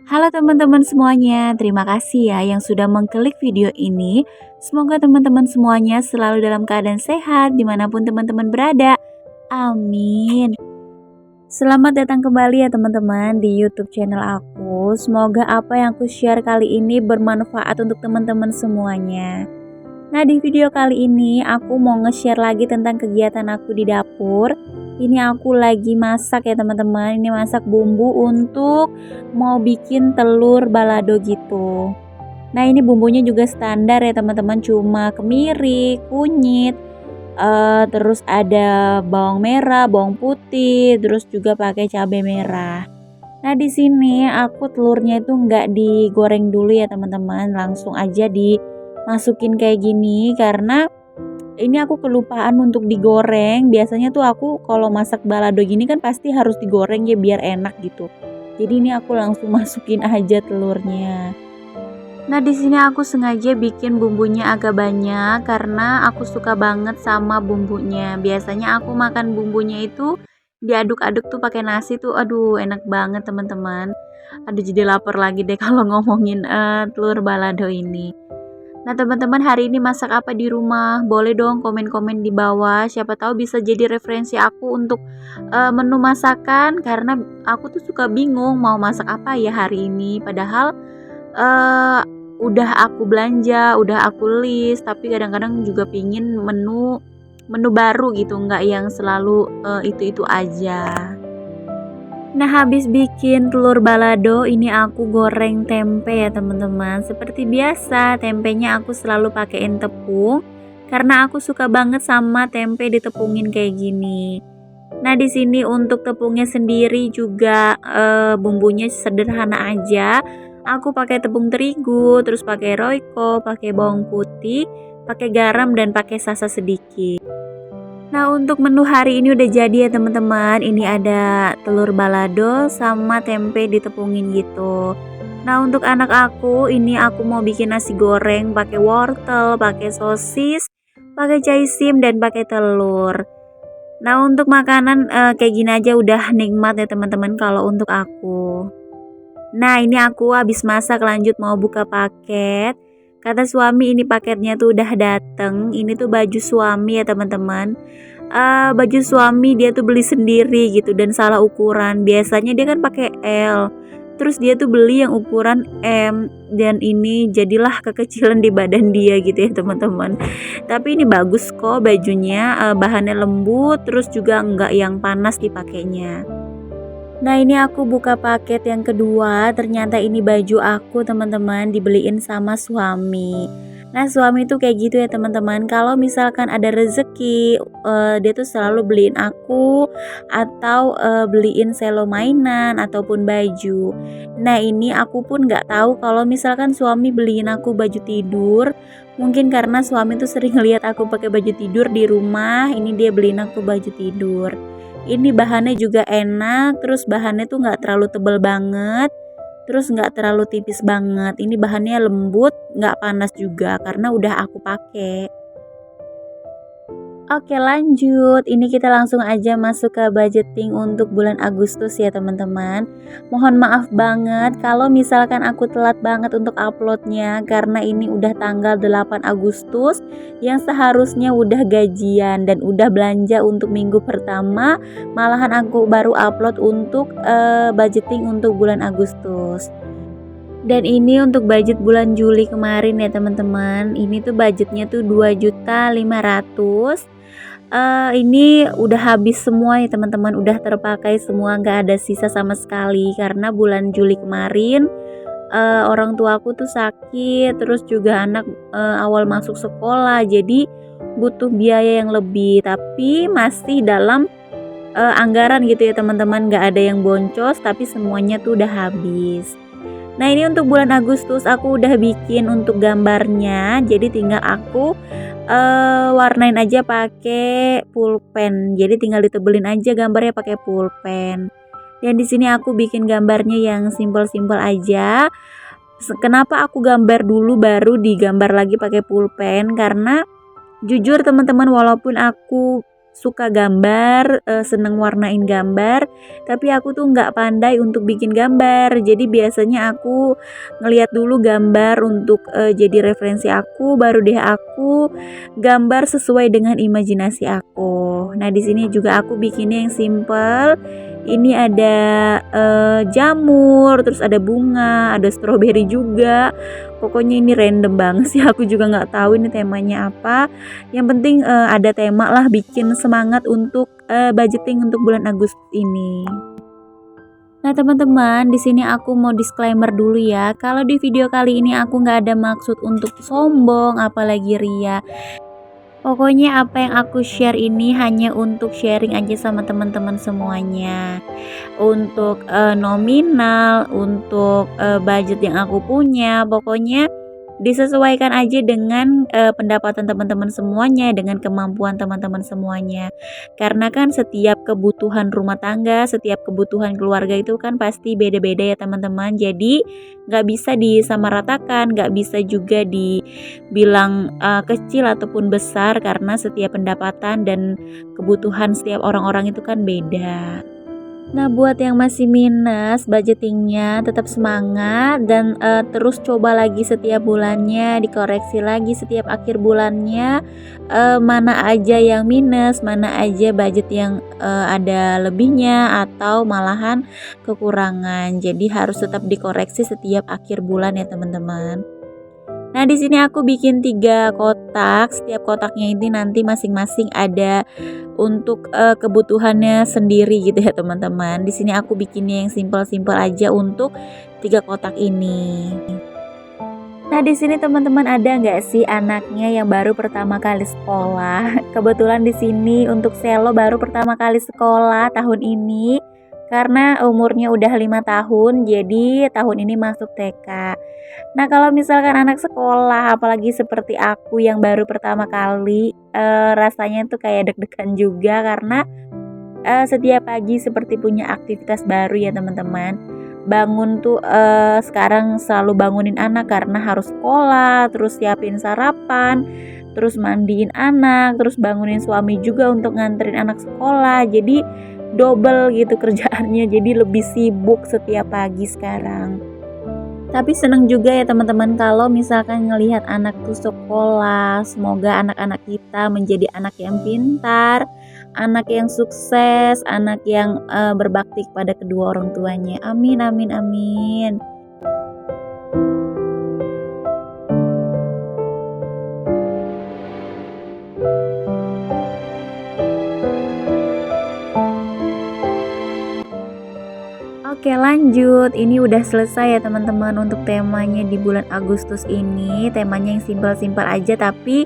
Halo teman-teman semuanya, terima kasih ya yang sudah mengklik video ini. Semoga teman-teman semuanya selalu dalam keadaan sehat dimanapun teman-teman berada. Amin. Selamat datang kembali ya teman-teman di YouTube channel aku. Semoga apa yang aku share kali ini bermanfaat untuk teman-teman semuanya. Nah, di video kali ini aku mau nge-share lagi tentang kegiatan aku di dapur. Ini aku lagi masak ya teman-teman. Ini masak bumbu untuk mau bikin telur balado gitu. Nah, ini bumbunya juga standar ya teman-teman, cuma kemiri, kunyit, terus ada bawang merah, bawang putih, terus juga pakai cabai merah. Nah, di sini aku telurnya itu nggak digoreng dulu ya teman-teman, langsung aja dimasukin kayak gini karena ini aku kelupaan untuk digoreng. Biasanya tuh aku kalau masak balado gini kan pasti harus digoreng ya biar enak gitu. Jadi ini aku langsung masukin aja telurnya. Nah, di sini aku sengaja bikin bumbunya agak banyak karena aku suka banget sama bumbunya. Biasanya aku makan bumbunya itu diaduk-aduk tuh pakai nasi tuh, aduh enak banget teman-teman. Aduh jadi lapar lagi deh kalau ngomongin telur balado ini. Nah teman-teman hari ini masak apa di rumah? Boleh dong komen-komen di bawah. Siapa tahu bisa jadi referensi aku untuk menu masakan karena aku tuh suka bingung mau masak apa ya hari ini. Padahal eh udah aku belanja, udah aku list, tapi kadang-kadang juga pingin menu menu baru gitu, nggak yang selalu itu-itu aja. Nah, habis bikin telur balado, ini aku goreng tempe ya teman-teman. Seperti biasa, tempenya aku selalu pakein tepung karena aku suka banget sama tempe ditepungin kayak gini. Nah, di sini untuk tepungnya sendiri juga bumbunya sederhana aja. Aku pakai tepung terigu, terus pakai royco, pakai bawang putih, pakai garam dan pakai sasa sedikit. Nah, untuk menu hari ini udah jadi ya teman-teman. Ini ada telur balado sama tempe ditepungin gitu. Nah, untuk anak aku ini aku mau bikin nasi goreng pakai wortel, pakai sosis, pakai caisim dan pakai telur. Nah, untuk makanan kayak gini aja udah nikmat ya teman-teman kalau untuk aku. Nah, ini aku habis masak lanjut mau buka paket. Kata suami ini paketnya tuh udah dateng. Ini tuh baju suami ya teman-teman. Baju suami dia tuh beli sendiri gitu dan salah ukuran. Biasanya dia kan pakai L. Terus dia tuh beli yang ukuran M dan ini jadilah kekecilan di badan dia gitu ya teman-teman. Tapi ini bagus kok bajunya, bahannya lembut terus juga enggak yang panas dipakainya. Nah, ini aku buka paket yang kedua, ternyata ini baju aku teman-teman dibeliin sama suami. Nah, suami tuh kayak gitu ya teman-teman. Kalau misalkan ada rezeki, dia tuh selalu beliin aku atau beliin selo mainan ataupun baju. Nah, ini aku pun nggak tahu kalau misalkan suami beliin aku baju tidur. Mungkin karena suami tuh sering lihat aku pakai baju tidur di rumah, ini dia beliin aku baju tidur. Ini bahannya juga enak, terus bahannya tuh nggak terlalu tebel banget, terus nggak terlalu tipis banget. Ini bahannya lembut, nggak panas juga karena udah aku pakai. Oke lanjut, ini kita langsung aja masuk ke budgeting untuk bulan Agustus ya teman-teman. Mohon maaf banget kalau misalkan aku telat banget untuk uploadnya karena ini udah tanggal 8 Agustus yang seharusnya udah gajian dan udah belanja untuk minggu pertama. Malahan aku baru upload untuk budgeting untuk bulan Agustus. Dan ini untuk budget bulan Juli kemarin ya teman-teman. Ini tuh budgetnya tuh 2.500.000. Ini udah habis semua ya teman-teman, udah terpakai semua, nggak ada sisa sama sekali karena bulan Juli kemarin orang tua aku tuh sakit, terus juga anak awal masuk sekolah, jadi butuh biaya yang lebih, tapi masih dalam anggaran gitu ya teman-teman, nggak ada yang boncos, tapi semuanya tuh udah habis. Nah, ini untuk bulan Agustus aku udah bikin untuk gambarnya. Jadi tinggal aku warnain aja pakai pulpen. Jadi tinggal ditebelin aja gambarnya pakai pulpen. Dan di sini aku bikin gambarnya yang simpel-simpel aja. Kenapa aku gambar dulu baru digambar lagi pakai pulpen? Karena jujur teman-teman walaupun aku suka gambar, seneng warnain gambar, tapi aku tuh nggak pandai untuk bikin gambar. Jadi biasanya aku ngeliat dulu gambar untuk jadi referensi aku, baru deh aku gambar sesuai dengan imajinasi aku. Nah, di sini juga aku bikinnya yang simple. Ini ada jamur, terus ada bunga, ada stroberi juga. Pokoknya ini random banget sih, aku juga nggak tahu ini temanya apa. Yang penting ada tema lah, bikin semangat untuk budgeting untuk bulan Agustus ini. Nah teman-teman, di sini aku mau disclaimer dulu ya. Kalau di video kali ini aku nggak ada maksud untuk sombong, apalagi ria. Pokoknya apa yang aku share ini hanya untuk sharing aja sama teman-teman semuanya. Untuk nominal, untuk budget yang aku punya, pokoknya disesuaikan aja dengan pendapatan teman-teman semuanya, dengan kemampuan teman-teman semuanya. Karena kan setiap kebutuhan rumah tangga, setiap kebutuhan keluarga itu kan pasti beda-beda ya teman-teman. Jadi nggak bisa disamaratakan, nggak bisa juga dibilang kecil ataupun besar, karena setiap pendapatan dan kebutuhan setiap orang-orang itu kan beda. Nah, buat yang masih minus budgetingnya, tetap semangat dan terus coba lagi setiap bulannya, dikoreksi lagi setiap akhir bulannya, mana aja yang minus, mana aja budget yang ada lebihnya atau malahan kekurangan. Jadi harus tetap dikoreksi setiap akhir bulan ya teman-teman. Nah, di sini aku bikin 3 kotak. Setiap kotaknya ini nanti masing-masing ada untuk kebutuhannya sendiri gitu ya, teman-teman. Di sini aku bikinnya yang simpel-simpel aja untuk 3 kotak ini. Nah, di sini teman-teman ada nggak sih anaknya yang baru pertama kali sekolah? Kebetulan di sini untuk Selo baru pertama kali sekolah tahun ini. Karena umurnya udah 5 tahun, jadi tahun ini masuk TK. Nah, kalau misalkan anak sekolah, apalagi seperti aku yang baru pertama kali, rasanya tuh kayak deg-degan juga karena setiap pagi seperti punya aktivitas baru ya teman-teman. Bangun tuh sekarang selalu bangunin anak karena harus sekolah, terus siapin sarapan, terus mandiin anak, terus bangunin suami juga untuk nganterin anak sekolah. Jadi double gitu kerjaannya, jadi lebih sibuk setiap pagi sekarang. Tapi seneng juga ya teman-teman kalau misalkan ngelihat anak tuh sekolah. Semoga anak-anak kita menjadi anak yang pintar, anak yang sukses, anak yang berbakti kepada kedua orang tuanya. Amin, amin, amin. Oke lanjut, ini udah selesai ya teman-teman untuk temanya di bulan Agustus ini. Temanya yang simpel-simpel aja tapi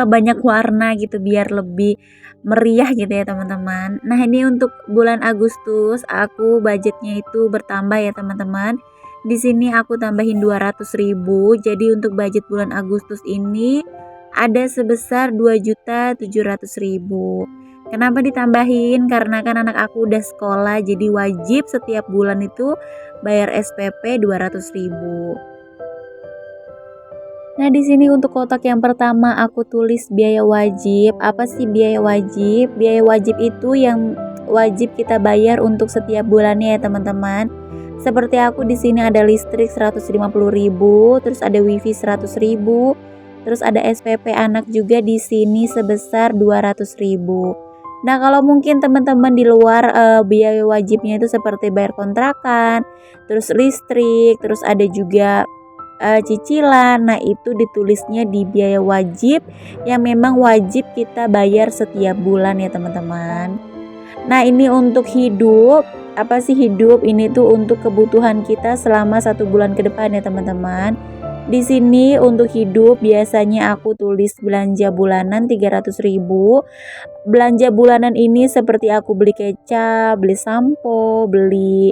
banyak warna gitu biar lebih meriah gitu ya teman-teman. Nah, ini untuk bulan Agustus aku budgetnya itu bertambah ya teman-teman. Di sini aku tambahin 200.000. Jadi untuk budget bulan Agustus ini ada sebesar 2.700.000. Kenapa ditambahin? Karena kan anak aku udah sekolah, jadi wajib setiap bulan itu bayar SPP 200.000. Nah, di sini untuk kotak yang pertama aku tulis biaya wajib. Apa sih biaya wajib? Biaya wajib itu yang wajib kita bayar untuk setiap bulannya ya, teman-teman. Seperti aku di sini ada listrik 150.000, terus ada wifi 100.000, terus ada SPP anak juga di sini sebesar 200.000. Nah, kalau mungkin teman-teman di luar biaya wajibnya itu seperti bayar kontrakan, terus listrik, terus ada juga cicilan. Nah, itu ditulisnya di biaya wajib yang memang wajib kita bayar setiap bulan ya, teman-teman. Nah, ini untuk hidup. Apa sih hidup? Ini tuh untuk kebutuhan kita selama 1 bulan ke depan ya, teman-teman. Di sini untuk hidup biasanya aku tulis belanja bulanan 300.000. Belanja bulanan ini seperti aku beli kecap, beli sampo, beli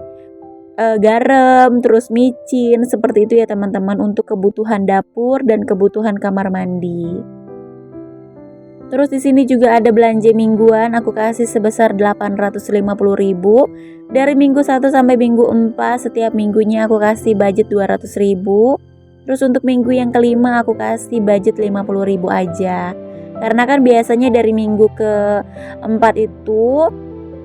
garam, terus micin, seperti itu ya teman-teman untuk kebutuhan dapur dan kebutuhan kamar mandi. Terus di sini juga ada belanja mingguan, aku kasih sebesar 850.000. Dari minggu 1 sampai minggu 4 setiap minggunya aku kasih budget 200.000. Terus untuk minggu yang kelima aku kasih budget 50.000 aja. Karena kan biasanya dari minggu ke-4 itu,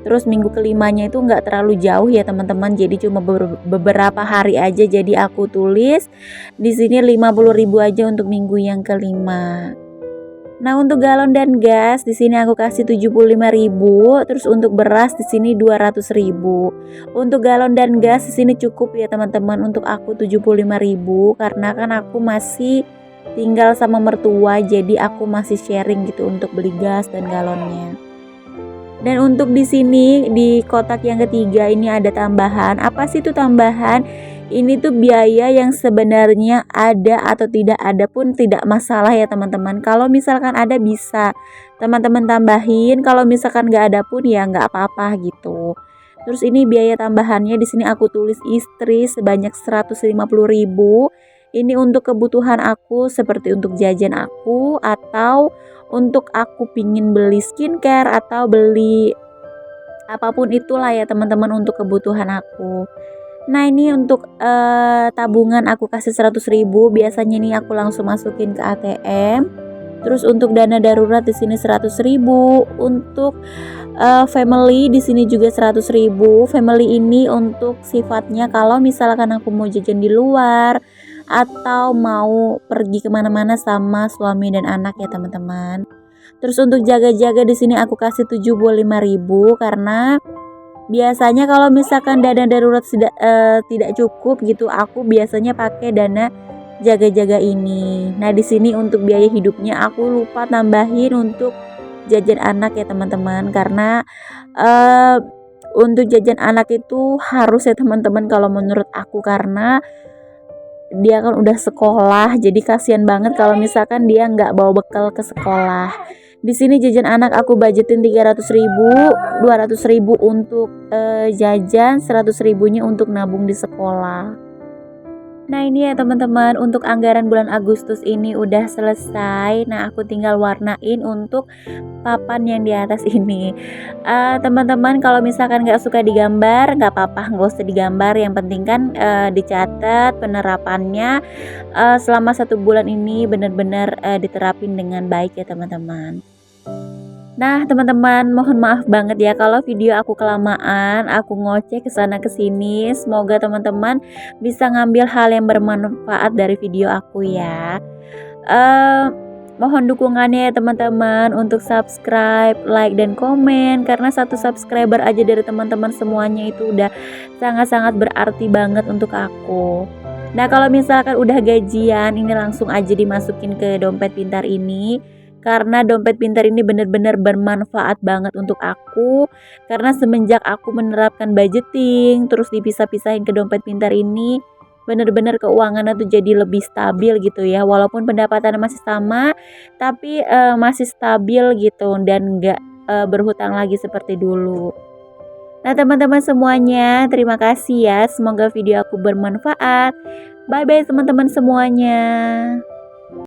terus minggu ke-5-nya itu nggak terlalu jauh ya teman-teman. Jadi cuma beberapa hari aja. Jadi aku tulis di sini 50.000 aja untuk minggu yang ke-5. Nah, untuk galon dan gas di sini aku kasih 75.000, terus untuk beras di sini 200.000. Untuk galon dan gas di sini cukup ya teman-teman untuk aku 75.000 karena kan aku masih tinggal sama mertua, jadi aku masih sharing gitu untuk beli gas dan galonnya. Dan untuk di sini di kotak yang ketiga ini ada tambahan. Apa sih itu tambahan? Ini tuh biaya yang sebenarnya ada atau tidak ada pun tidak masalah ya teman-teman. Kalau misalkan ada bisa teman-teman tambahin, kalau misalkan nggak ada pun ya nggak apa-apa gitu. Terus ini biaya tambahannya di sini aku tulis istri sebanyak 150.000. Ini untuk kebutuhan aku seperti untuk jajan aku atau untuk aku pingin beli skincare atau beli apapun itulah ya teman-teman untuk kebutuhan aku. Nah, ini untuk tabungan aku kasih 100.000, biasanya ini aku langsung masukin ke ATM. Terus untuk dana darurat di sini 100.000, untuk family di sini juga 100.000. Family ini untuk sifatnya kalau misalkan aku mau jajan di luar atau mau pergi kemana-mana sama suami dan anak ya teman-teman. Terus untuk jaga-jaga di sini aku kasih 75.000 karena biasanya kalau misalkan dana darurat tidak cukup gitu, aku biasanya pakai dana jaga-jaga ini. Nah, di sini untuk biaya hidupnya aku lupa tambahin untuk jajan anak ya teman-teman, karena untuk jajan anak itu harus ya teman-teman kalau menurut aku, karena dia kan udah sekolah, jadi kasihan banget kalau misalkan dia nggak bawa bekal ke sekolah. Di sini jajan anak aku budgetin 300.000, 200.000 untuk jajan, 100.000-nya untuk nabung di sekolah. Nah, ini ya teman-teman, untuk anggaran bulan Agustus ini udah selesai. Nah, aku tinggal warnain untuk papan yang di atas ini. Teman-teman kalau misalkan nggak suka digambar, nggak apa-apa, nggak usah digambar. Yang penting kan dicatat penerapannya selama 1 bulan ini benar-benar diterapin dengan baik ya teman-teman. Nah, teman-teman, mohon maaf banget ya kalau video aku kelamaan, aku ngoceh ke sana ke sini. Semoga teman-teman bisa ngambil hal yang bermanfaat dari video aku ya. Mohon dukungannya ya teman-teman untuk subscribe, like, dan komen, karena 1 subscriber aja dari teman-teman semuanya itu udah sangat-sangat berarti banget untuk aku. Nah, kalau misalkan udah gajian, ini langsung aja dimasukin ke dompet pintar ini. Karena dompet pintar ini benar-benar bermanfaat banget untuk aku. Karena semenjak aku menerapkan budgeting, terus dipisah-pisahin ke dompet pintar ini, benar-benar keuangannya tuh jadi lebih stabil gitu ya. Walaupun pendapatannya masih sama, tapi masih stabil gitu dan nggak berhutang lagi seperti dulu. Nah, teman-teman semuanya, terima kasih ya. Semoga video aku bermanfaat. Bye-bye teman-teman semuanya.